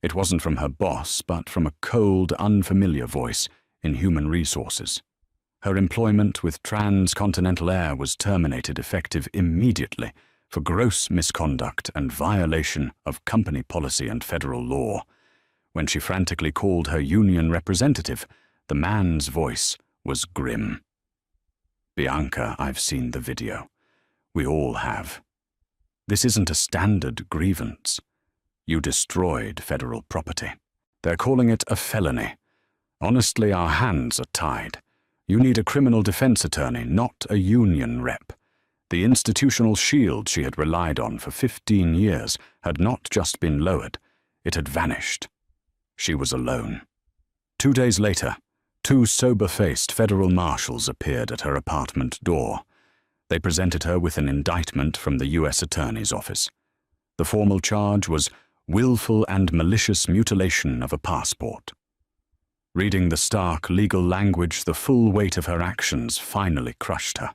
It wasn't from her boss, but from a cold, unfamiliar voice in human resources. Her employment with Transcontinental Air was terminated effective immediately for gross misconduct and violation of company policy and federal law. When she frantically called her union representative, the man's voice was grim. "Bianca, I've seen the video. We all have. This isn't a standard grievance. You destroyed federal property. They're calling it a felony. Honestly, our hands are tied. You need a criminal defense attorney, not a union rep." The institutional shield she had relied on for 15 years had not just been lowered, it had vanished. She was alone. 2 days later, 2 sober-faced federal marshals appeared at her apartment door. They presented her with an indictment from the U.S. Attorney's Office. The formal charge was willful and malicious mutilation of a passport. Reading the stark legal language, the full weight of her actions finally crushed her.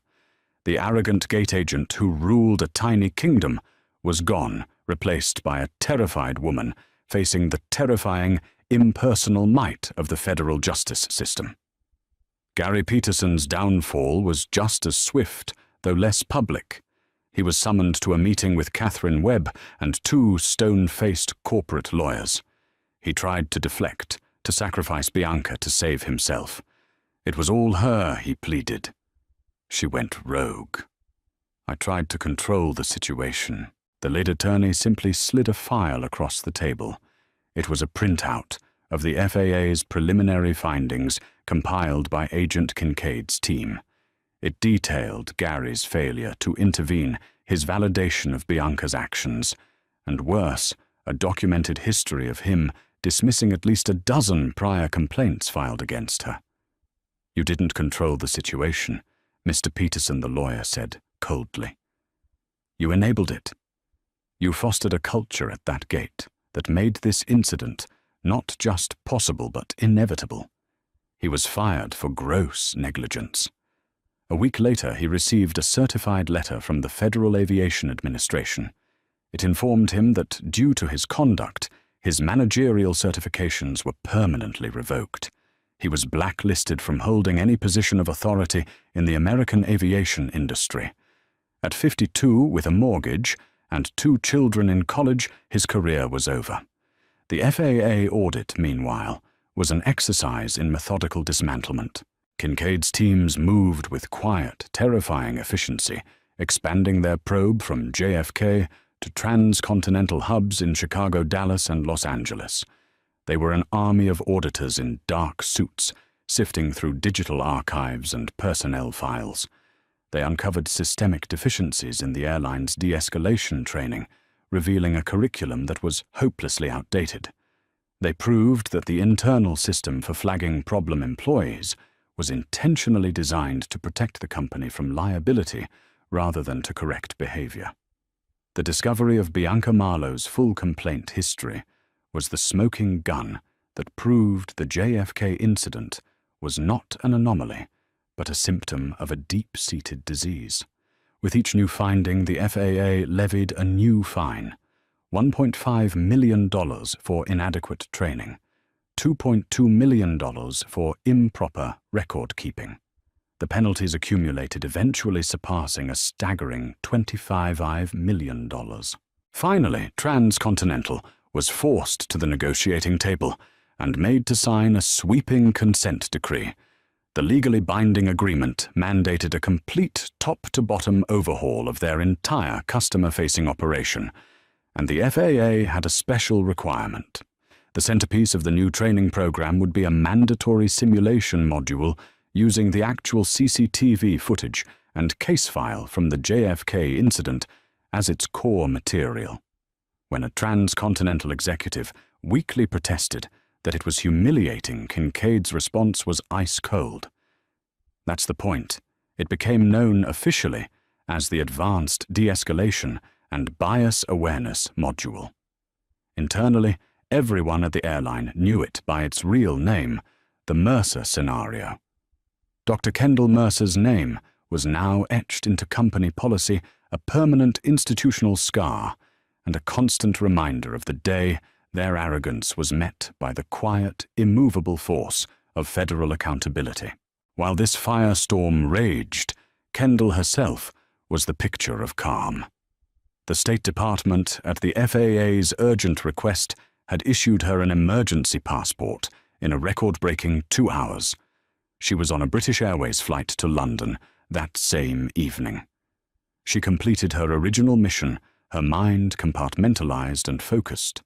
The arrogant gate agent who ruled a tiny kingdom was gone, replaced by a terrified woman facing the terrifying, impersonal might of the federal justice system. Gary Peterson's downfall was just as swift, though less public. He was summoned to a meeting with Catherine Webb and 2 stone-faced corporate lawyers. He tried to deflect, to sacrifice Bianca to save himself. It was all her, he pleaded. She went rogue. I tried to control the situation. The lead attorney simply slid a file across the table. It was a printout of the FAA's preliminary findings compiled by Agent Kincaid's team. It detailed Gary's failure to intervene, his validation of Bianca's actions, and worse, a documented history of him dismissing at least a dozen prior complaints filed against her. "You didn't control the situation," Mr. Peterson, the lawyer, said coldly. "You enabled it. You fostered a culture at that gate that made this incident not just possible but inevitable." He was fired for gross negligence. A week later, he received a certified letter from the Federal Aviation Administration. It informed him that, due to his conduct, his managerial certifications were permanently revoked. He was blacklisted from holding any position of authority in the American aviation industry. At 52, with a mortgage and 2 children in college, his career was over. The FAA audit, meanwhile, was an exercise in methodical dismantlement. Kincaid's teams moved with quiet, terrifying efficiency, expanding their probe from JFK to transcontinental hubs in Chicago, Dallas, and Los Angeles. They were an army of auditors in dark suits, sifting through digital archives and personnel files. They uncovered systemic deficiencies in the airline's de-escalation training, revealing a curriculum that was hopelessly outdated. They proved that the internal system for flagging problem employees was intentionally designed to protect the company from liability rather than to correct behavior. The discovery of Bianca Marlowe's full complaint history was the smoking gun that proved the JFK incident was not an anomaly, but a symptom of a deep-seated disease. With each new finding, the FAA levied a new fine: $1.5 million for inadequate training, $2.2 million for improper record-keeping. The penalties accumulated, eventually surpassing a staggering $25 million. Finally, Transcontinental was forced to the negotiating table and made to sign a sweeping consent decree. The legally binding agreement mandated a complete top-to-bottom overhaul of their entire customer-facing operation, and the FAA had a special requirement. The centerpiece of the new training program would be a mandatory simulation module using the actual CCTV footage and case file from the JFK incident as its core material. When a transcontinental executive weakly protested that it was humiliating, Kincaid's response was ice cold. That's the point. It became known officially as the Advanced De-Escalation and Bias Awareness Module. Internally, everyone at the airline knew it by its real name, the Mercer scenario. Dr. Kendall Mercer's name was now etched into company policy, a permanent institutional scar, and a constant reminder of the day their arrogance was met by the quiet, immovable force of federal accountability. While this firestorm raged, Kendall herself was the picture of calm. The State Department, at the FAA's urgent request, had issued her an emergency passport in a record-breaking 2 hours. She was on a British Airways flight to London that same evening. She completed her original mission, her mind compartmentalized and focused.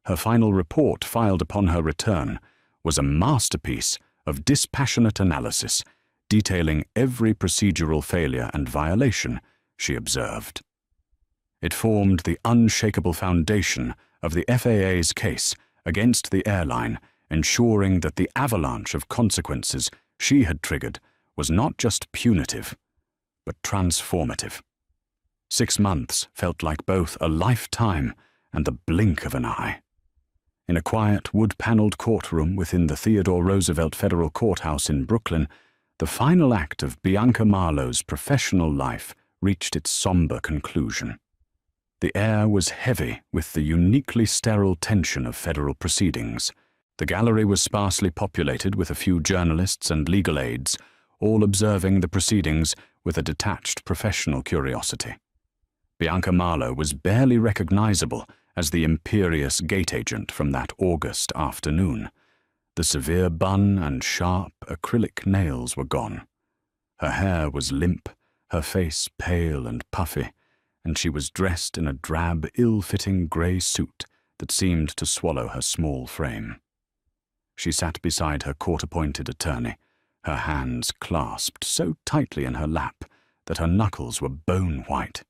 Her final report, filed upon her return, was a masterpiece of dispassionate analysis, detailing every procedural failure and violation she observed. It formed the unshakable foundation of the FAA's case against the airline, ensuring that the avalanche of consequences she had triggered was not just punitive, but transformative. 6 months felt like both a lifetime and the blink of an eye. In a quiet, wood-paneled courtroom within the Theodore Roosevelt Federal Courthouse in Brooklyn, the final act of Bianca Marlowe's professional life reached its somber conclusion. The air was heavy with the uniquely sterile tension of federal proceedings. The gallery was sparsely populated with a few journalists and legal aides, all observing the proceedings with a detached professional curiosity. Bianca Marlowe was barely recognizable as the imperious gate agent from that August afternoon. The severe bun and sharp acrylic nails were gone. Her hair was limp, her face pale and puffy, and she was dressed in a drab, ill-fitting grey suit that seemed to swallow her small frame. She sat beside her court-appointed attorney, her hands clasped so tightly in her lap that her knuckles were bone-white.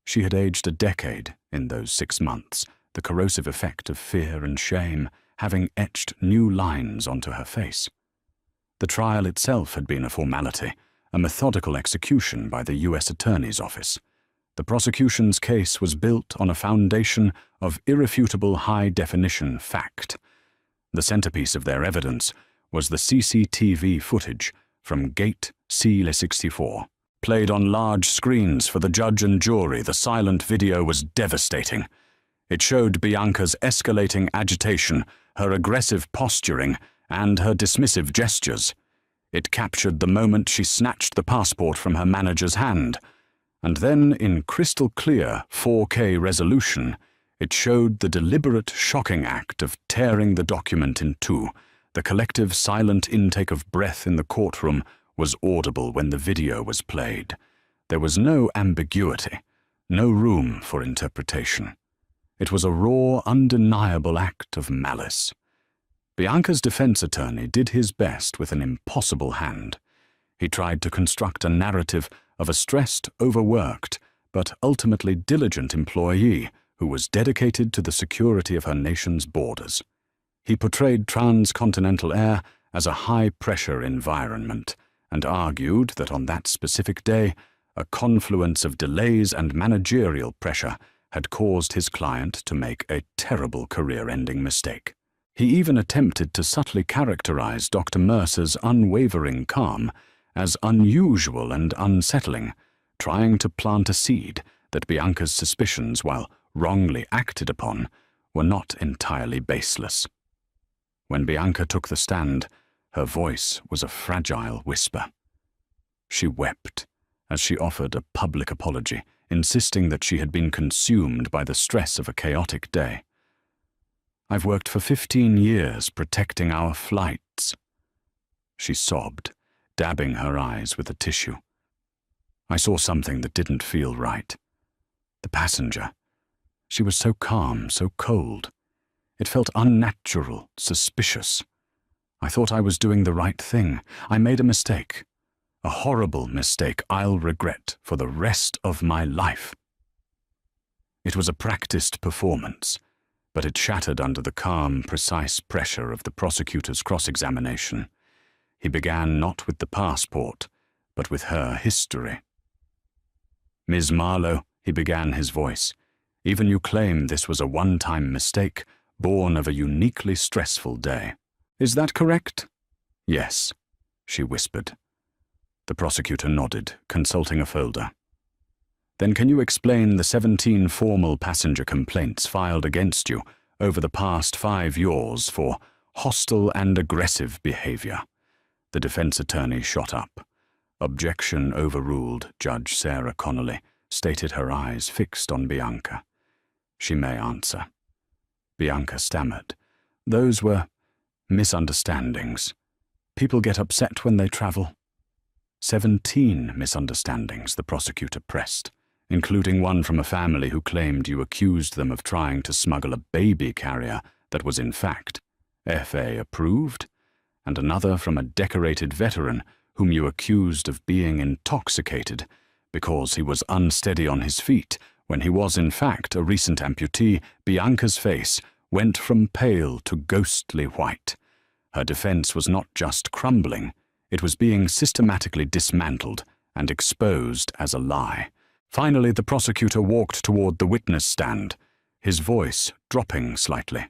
She had aged a decade in those 6 months, the corrosive effect of fear and shame having etched new lines onto her face. The trial itself had been a formality, a methodical execution by the U.S. Attorney's Office. The prosecution's case was built on a foundation of irrefutable high-definition fact. The centerpiece of their evidence was the CCTV footage from Gate C-64. Played on large screens for the judge and jury, the silent video was devastating. It showed Bianca's escalating agitation, her aggressive posturing, and her dismissive gestures. It captured the moment she snatched the passport from her manager's hand. And then, in crystal-clear 4K resolution, it showed the deliberate, shocking act of tearing the document in two. The collective silent intake of breath in the courtroom was audible when the video was played. There was no ambiguity, no room for interpretation. It was a raw, undeniable act of malice. Bianca's defense attorney did his best with an impossible hand. He tried to construct a narrative of a stressed, overworked, but ultimately diligent employee who was dedicated to the security of her nation's borders. He portrayed transcontinental air as a high-pressure environment and argued that on that specific day, a confluence of delays and managerial pressure had caused his client to make a terrible career-ending mistake. He even attempted to subtly characterize Dr. Mercer's unwavering calm as unusual and unsettling, trying to plant a seed that Bianca's suspicions, while wrongly acted upon, were not entirely baseless. When Bianca took the stand, her voice was a fragile whisper. She wept as she offered a public apology, insisting that she had been consumed by the stress of a chaotic day. "I've worked for 15 years protecting our flights," she sobbed, dabbing her eyes with a tissue. "I saw something that didn't feel right. The passenger. She was so calm, so cold. It felt unnatural, suspicious. I thought I was doing the right thing. I made a mistake. A horrible mistake I'll regret for the rest of my life." It was a practiced performance, but it shattered under the calm, precise pressure of the prosecutor's cross-examination. He began not with the passport, but with her history. "Ms. Marlowe," he began, his voice, "even you claim this was a one-time mistake, born of a uniquely stressful day. Is that correct?" "Yes," she whispered. The prosecutor nodded, consulting a folder. "Then can you explain the 17 formal passenger complaints filed against you over the past 5 years for hostile and aggressive behavior. The defense attorney shot up. Objection overruled. Judge Sarah Connolly stated, her eyes fixed on Bianca. She may answer. Bianca stammered. Those were misunderstandings. People get upset when they travel. 17 misunderstandings, the prosecutor pressed, including one from a family who claimed you accused them of trying to smuggle a baby carrier that was in fact FA approved, and another from a decorated veteran whom you accused of being intoxicated because he was unsteady on his feet when he was in fact a recent amputee. Bianca's face went from pale to ghostly white. Her defense was not just crumbling, it was being systematically dismantled and exposed as a lie. Finally, the prosecutor walked toward the witness stand, his voice dropping slightly.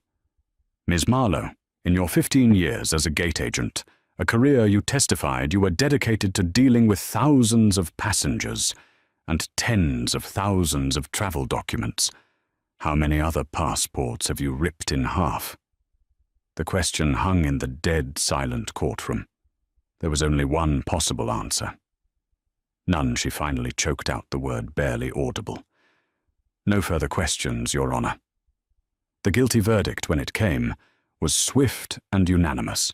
Ms. Marlowe, in your 15 years as a gate agent, a career you testified you were dedicated to dealing with thousands of passengers and tens of thousands of travel documents, how many other passports have you ripped in half? The question hung in the dead, silent courtroom. There was only one possible answer. None. She finally choked out the word barely audible. No further questions, Your Honor. The guilty verdict, when it came, was swift and unanimous.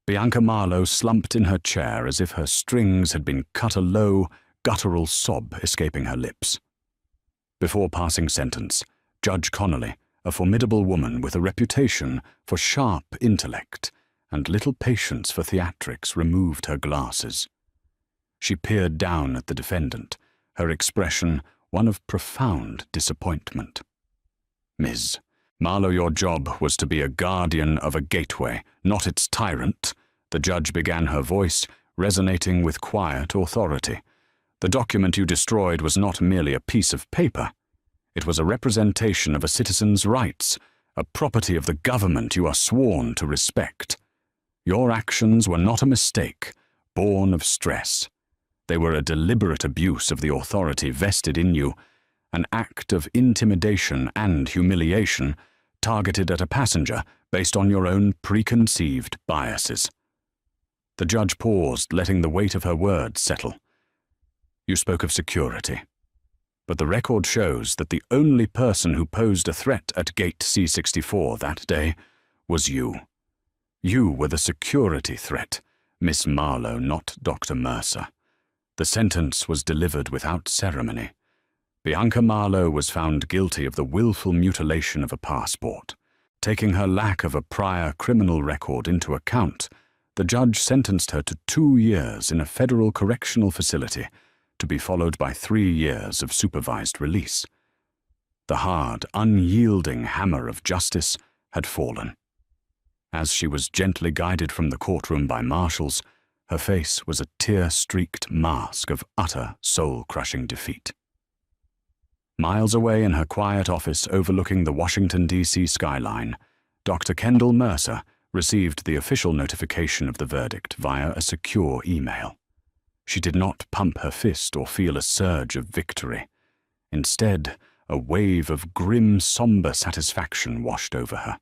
Bianca Marlowe slumped in her chair as if her strings had been cut, a low, guttural sob escaping her lips. Before passing sentence, Judge Connolly, a formidable woman with a reputation for sharp intellect and little patience for theatrics, removed her glasses. She peered down at the defendant, her expression one of profound disappointment. Ms. Marlowe, your job was to be a guardian of a gateway, not its tyrant. The judge began, her voice resonating with quiet authority. The document you destroyed was not merely a piece of paper. It was a representation of a citizen's rights, a property of the government you are sworn to respect. Your actions were not a mistake, born of stress. They were a deliberate abuse of the authority vested in you, an act of intimidation and humiliation targeted at a passenger based on your own preconceived biases. The judge paused, letting the weight of her words settle. You spoke of security, but the record shows that the only person who posed a threat at Gate C-64 that day was you. You were the security threat, Miss Marlowe, not Dr. Mercer. The sentence was delivered without ceremony. Bianca Marlowe was found guilty of the willful mutilation of a passport. Taking her lack of a prior criminal record into account, the judge sentenced her to 2 years in a federal correctional facility, to be followed by 3 years of supervised release. The hard, unyielding hammer of justice had fallen. As she was gently guided from the courtroom by marshals, her face was a tear-streaked mask of utter, soul-crushing defeat. Miles away in her quiet office overlooking the Washington, D.C. skyline, Dr. Kendall Mercer received the official notification of the verdict via a secure email. She did not pump her fist or feel a surge of victory. Instead, a wave of grim, somber satisfaction washed over her.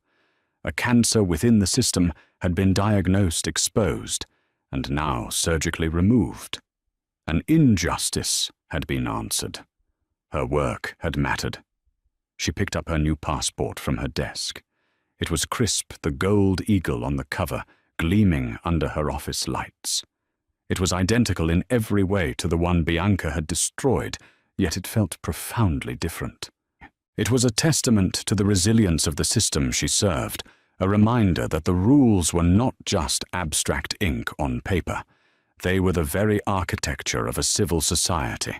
A cancer within the system had been diagnosed, exposed, and now surgically removed. An injustice had been answered. Her work had mattered. She picked up her new passport from her desk. It was crisp, the gold eagle on the cover gleaming under her office lights. It was identical in every way to the one Bianca had destroyed, yet it felt profoundly different. It was a testament to the resilience of the system she served, a reminder that the rules were not just abstract ink on paper. They were the very architecture of a civil society,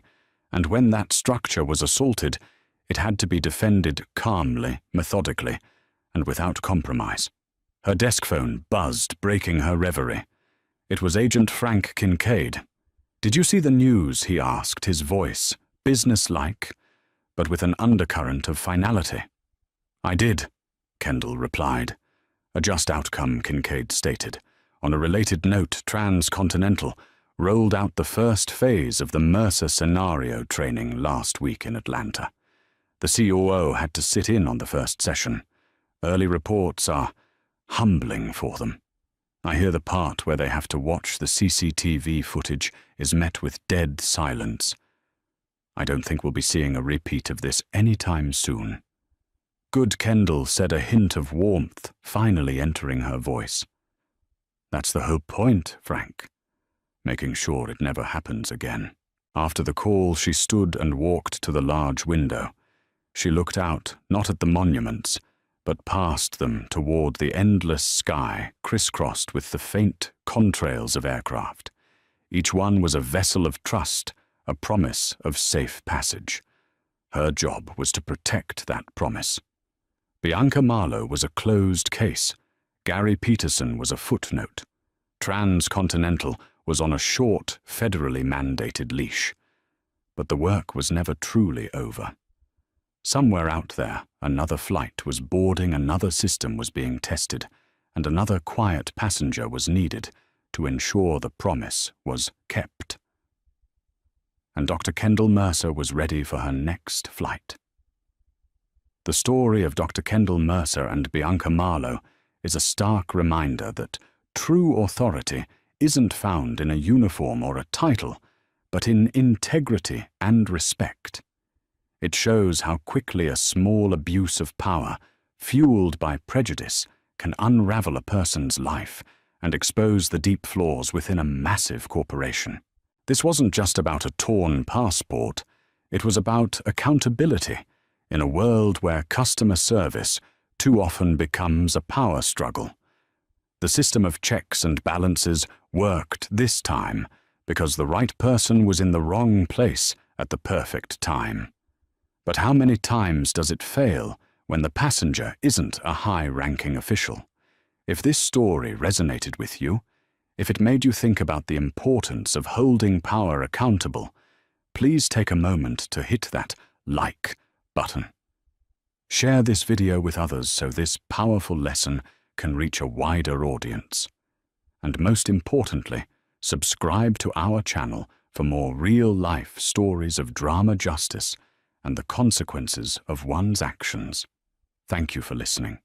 and when that structure was assaulted, it had to be defended calmly, methodically, and without compromise. Her desk phone buzzed, breaking her reverie. It was Agent Frank Kincaid. "Did you see the news?" he asked, his voice businesslike, but with an undercurrent of finality. "I did," Kendall replied. "A just outcome," Kincaid stated. On a related note, Transcontinental rolled out the first phase of the Mercer scenario training last week in Atlanta. The COO had to sit in on the first session. Early reports are humbling for them. I hear the part where they have to watch the CCTV footage is met with dead silence. I don't think we'll be seeing a repeat of this anytime soon. Good Kendall said, a hint of warmth finally entering her voice. That's the whole point, Frank. Making sure it never happens again. After the call, she stood and walked to the large window. She looked out, not at the monuments, but past them toward the endless sky crisscrossed with the faint contrails of aircraft. Each one was a vessel of trust, a promise of safe passage. Her job was to protect that promise. Bianca Marlowe was a closed case. Gary Peterson was a footnote. Transcontinental was on a short, federally mandated leash. But the work was never truly over. Somewhere out there, another flight was boarding, another system was being tested, and another quiet passenger was needed to ensure the promise was kept. And Dr. Kendall Mercer was ready for her next flight. The story of Dr. Kendall Mercer and Bianca Marlowe is a stark reminder that true authority isn't found in a uniform or a title, but in integrity and respect. It shows how quickly a small abuse of power, fueled by prejudice, can unravel a person's life and expose the deep flaws within a massive corporation. This wasn't just about a torn passport, it was about accountability in a world where customer service too often becomes a power struggle. The system of checks and balances worked this time because the right person was in the wrong place at the perfect time. But how many times does it fail when the passenger isn't a high-ranking official? If this story resonated with you, if it made you think about the importance of holding power accountable, please take a moment to hit that like button. Share this video with others so this powerful lesson can reach a wider audience. And most importantly, subscribe to our channel for more real-life stories of drama justice and the consequences of one's actions. Thank you for listening.